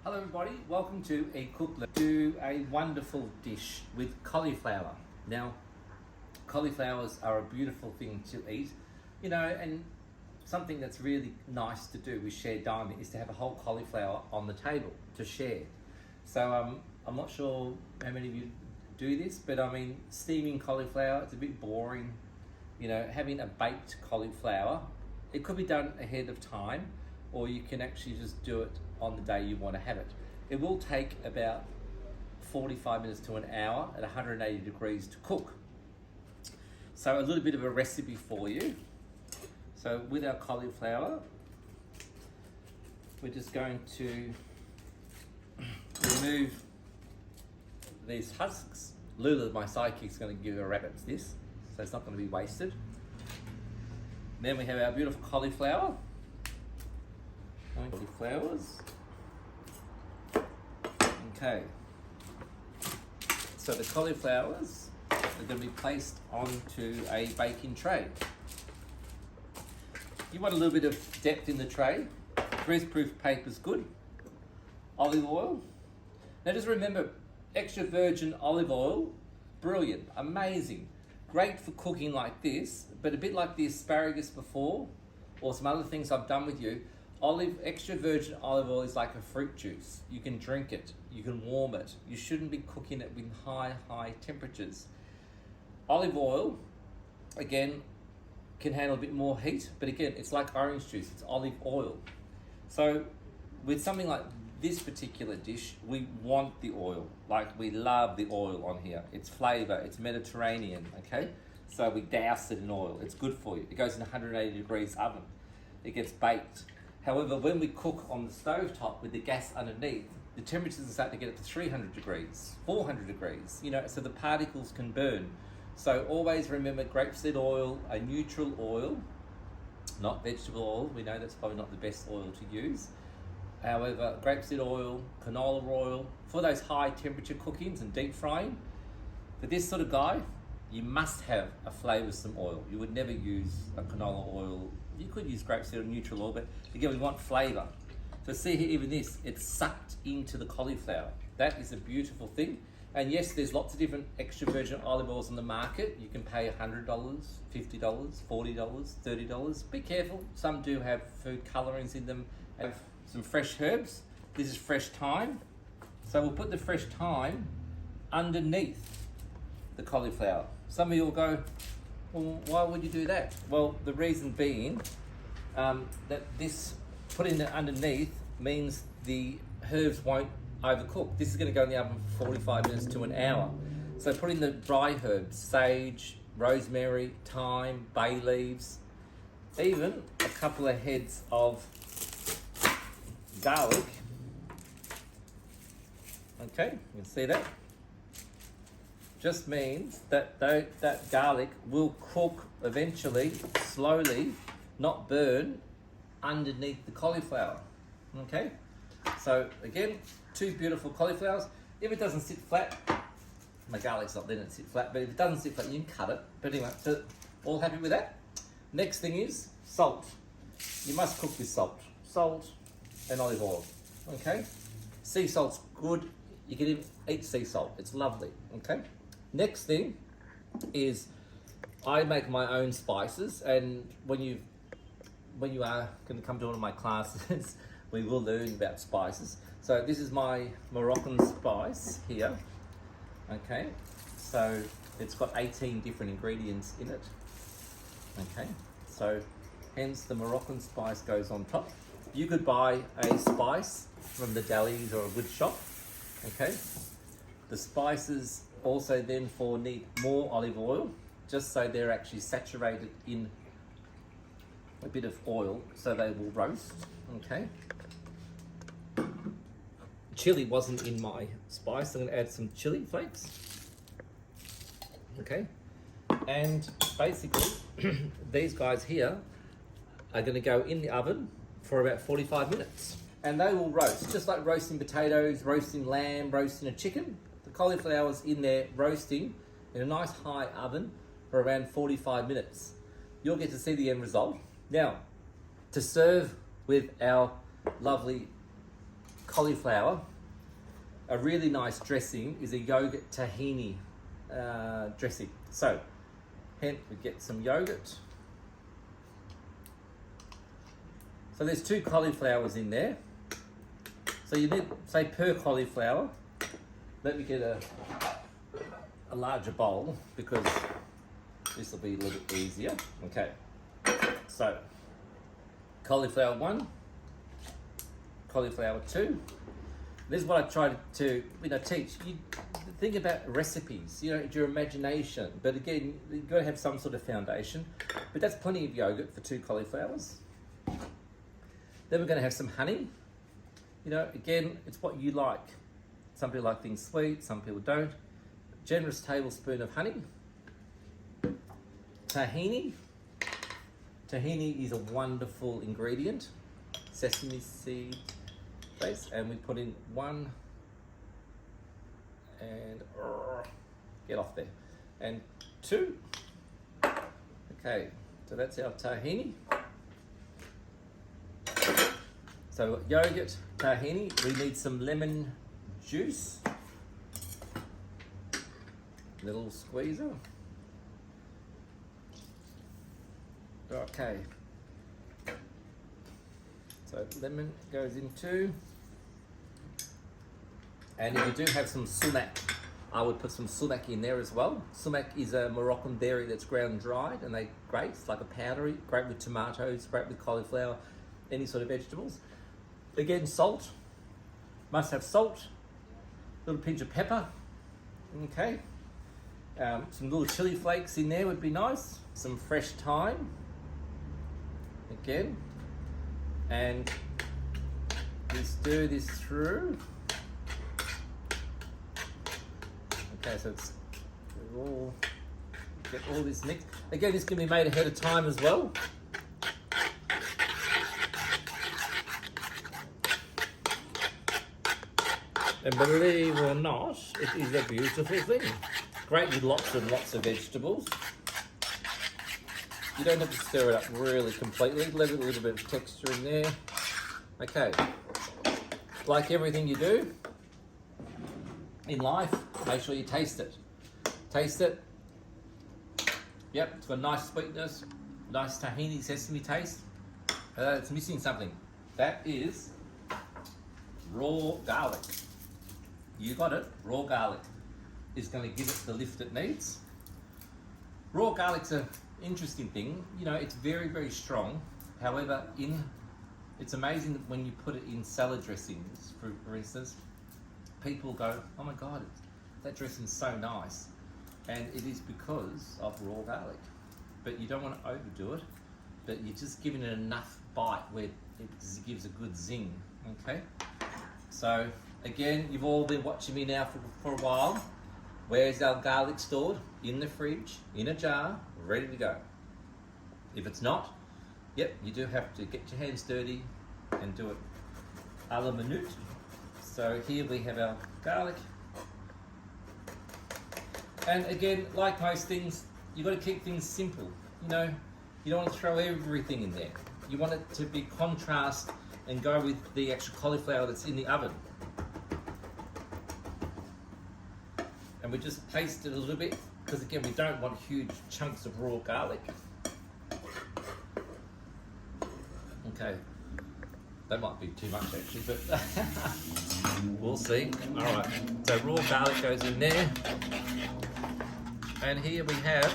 Hello everybody, welcome to a cookbook. Do a wonderful dish with cauliflower. Now, cauliflowers are a beautiful thing to eat, and something that's really nice to do with shared dining is to have a whole cauliflower on the table to share. So I'm not sure how many of you do this, but I mean, steaming cauliflower, it's a bit boring. Having a baked cauliflower, it could be done ahead of time, or you can actually just do it on the day you want to have it. It will take about 45 minutes to an hour at 180 degrees to cook. So a little bit of a recipe for you. So with our cauliflower, we're just going to remove these husks. Lula, my sidekick, is going to give a rabbit this, so it's not going to be wasted. Then we have our beautiful cauliflower. Cauliflowers. Okay. So the cauliflowers are going to be placed onto a baking tray. You want a little bit of depth in the tray. Greaseproof paper is good. Olive oil. Now just remember, extra virgin olive oil, brilliant, amazing. Great for cooking like this, but a bit like the asparagus before, or some other things I've done with you, extra virgin olive oil is like a fruit juice. You can drink it, you can warm it. You shouldn't be cooking it with high temperatures. Olive oil, again, can handle a bit more heat, but again, it's like orange juice, it's olive oil. So with something like this particular dish, we want the oil, like we love the oil on here. It's flavor, it's Mediterranean, okay? So we douse it in oil, it's good for you. It goes in 180 degrees oven, it gets baked. However, when we cook on the stove top with the gas underneath, the temperatures are starting to get up to 300 degrees, 400 degrees, so the particles can burn. So always remember grapeseed oil, a neutral oil, not vegetable oil. We know that's probably not the best oil to use. However, grapeseed oil, canola oil, for those high temperature cookings and deep frying, for this sort of guy, you must have a flavoursome oil. You would never use a canola oil. You could use grapeseed or neutral oil, but again, we want flavour. So see here, even this, it's sucked into the cauliflower. That is a beautiful thing. And yes, there's lots of different extra virgin olive oils on the market. You can pay $100, $50, $40, $30. Be careful, some do have food colorings in them. Have some fresh herbs. This is fresh thyme. So we'll put the fresh thyme underneath the cauliflower. Some of you will go, well, why would you do that? Well, the reason being that this putting it underneath means the herbs won't overcook. This is going to go in the oven for 45 minutes to an hour. So put in the dry herbs, sage, rosemary, thyme, bay leaves, even a couple of heads of garlic. Okay, you can see that. Just means that that garlic will cook eventually, slowly, not burn, underneath the cauliflower. Okay, so again, two beautiful cauliflowers. If it doesn't sit flat, my garlic's not letting it sit flat, but if it doesn't sit flat, you can cut it. But anyway, so all happy with that? Next thing is salt. You must cook with salt. Salt and olive oil, okay? Sea salt's good. You can even eat sea salt, it's lovely, okay? Next thing is I make my own spices, and when you are going to come to one of my classes, we will learn about spices. So this is my Moroccan spice here, okay? So it's got 18 different ingredients in it, okay? So hence the Moroccan spice goes on top. You could buy a spice from the delis or a good shop, okay? The spices also then need more olive oil, just so they're actually saturated in a bit of oil, so they will roast, okay? Chili wasn't in my spice, I'm gonna add some chili flakes, okay? And basically, these guys here are gonna go in the oven for about 45 minutes. And they will roast, just like roasting potatoes, roasting lamb, roasting a chicken. The cauliflower's in there roasting in a nice high oven for around 45 minutes. You'll get to see the end result. Now, to serve with our lovely cauliflower, a really nice dressing is a yogurt tahini dressing. So, hence we get some yogurt. So there's 2 cauliflowers in there. So you need, say, per cauliflower. Let me get a larger bowl because this will be a little bit easier. Okay. So, cauliflower 1, cauliflower 2. This is what I try to teach. You think about recipes, it's your imagination. But again, you've got to have some sort of foundation. But that's plenty of yogurt for 2 cauliflowers. Then we're going to have some honey. Again, it's what you like. Some people like things sweet, some people don't. Generous tablespoon of honey. Tahini. Tahini is a wonderful ingredient. Sesame seed base, and we put in 1 and get off there, and 2. Okay, so that's our tahini. So yogurt, tahini. We need some lemon juice. Little squeezer. Okay. So lemon goes in too. And if you do have some sumac, I would put some sumac in there as well. Sumac is a Moroccan berry that's ground dried, and they're great. It's like a powdery, great with tomatoes, great with cauliflower, any sort of vegetables. Again, salt. Must have salt. A little pinch of pepper. Okay. Some little chili flakes in there would be nice. Some fresh thyme. Again. And we stir this through. Okay, so get all this mixed. Again, this can be made ahead of time as well. And believe it or not, it is a beautiful thing. Great with lots and lots of vegetables. You don't have to stir it up really completely. Leave a little bit of texture in there. Okay. Like everything you do in life, make sure you taste it. Taste it. Yep, it's got a nice sweetness, nice tahini sesame taste. It's missing something. That is raw garlic. You got it. Raw garlic is going to give it the lift it needs. Raw garlic's an interesting thing. It's very, very strong. However, it's amazing that when you put it in salad dressings, for instance, people go, "Oh my God, that dressing's so nice," and it is because of raw garlic. But you don't want to overdo it. But you're just giving it enough bite where it gives a good zing. Okay. So again, you've all been watching me now for a while. Where's our garlic stored? In the fridge, in a jar, ready to go. If it's not, yep, you do have to get your hands dirty and do it a la minute. So here we have our garlic. And again, like most things, you've got to keep things simple. You don't want to throw everything in there. You want it to be contrast and go with the actual cauliflower that's in the oven. And we just paste it a little bit, because again, we don't want huge chunks of raw garlic. Okay, that might be too much actually, but we'll see. All right, so raw garlic goes in there. And here we have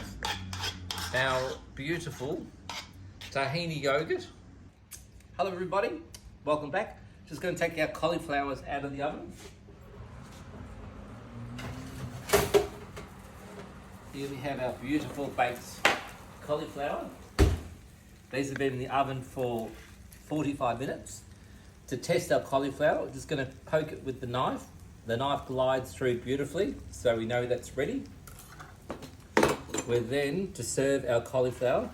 our beautiful tahini yogurt. Hello everybody, welcome back. Just going to take our cauliflowers out of the oven. Here we have our beautiful baked cauliflower. These have been in the oven for 45 minutes. To test our cauliflower, we're just going to poke it with the knife. The knife glides through beautifully, so we know that's ready. We're then to serve our cauliflower.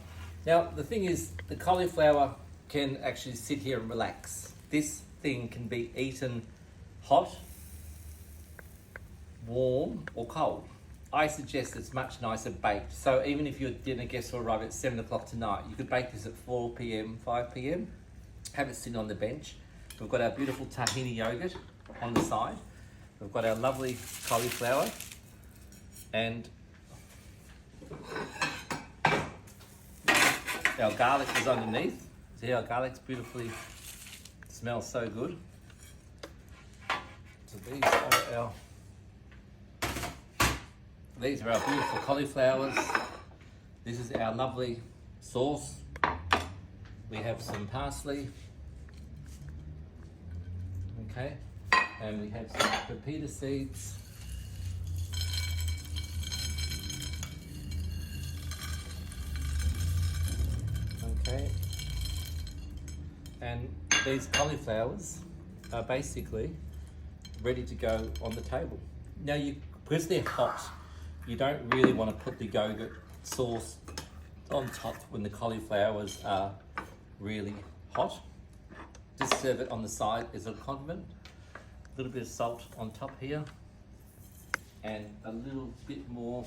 Now, the thing is, the cauliflower can actually sit here and relax. This thing can be eaten hot, warm, or cold. I suggest it's much nicer baked. So even if your dinner guests will arrive at 7 o'clock tonight, you could bake this at 4 p.m, 5 p.m, have it sitting on the bench. We've got our beautiful tahini yogurt on the side. We've got our lovely cauliflower, and our garlic is underneath. See how garlic's beautifully smells so good. So these are our beautiful cauliflowers. This is our lovely sauce. We have some parsley. Okay, and we have some pepita seeds. Okay, and these cauliflowers are basically ready to go on the table. Now, because they're hot, you don't really want to put the yogurt sauce on top when the cauliflowers are really hot. Just serve it on the side as a condiment. A little bit of salt on top here, and a little bit more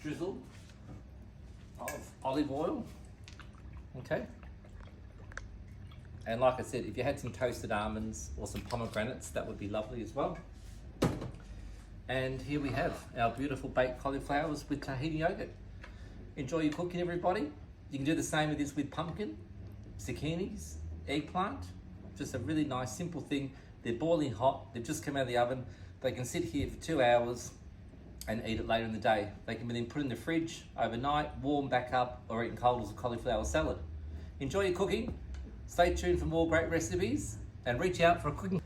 drizzle of olive oil. Okay. And like I said, if you had some toasted almonds or some pomegranates, that would be lovely as well. And here we have our beautiful baked cauliflowers with tahini yogurt. Enjoy your cooking, everybody. You can do the same with this with pumpkin, zucchinis, eggplant. Just a really nice, simple thing. They're boiling hot. They've just come out of the oven. They can sit here for 2 hours and eat it later in the day. They can be then put in the fridge overnight, warm back up, or eaten cold as a cauliflower salad. Enjoy your cooking. Stay tuned for more great recipes and reach out for a cooking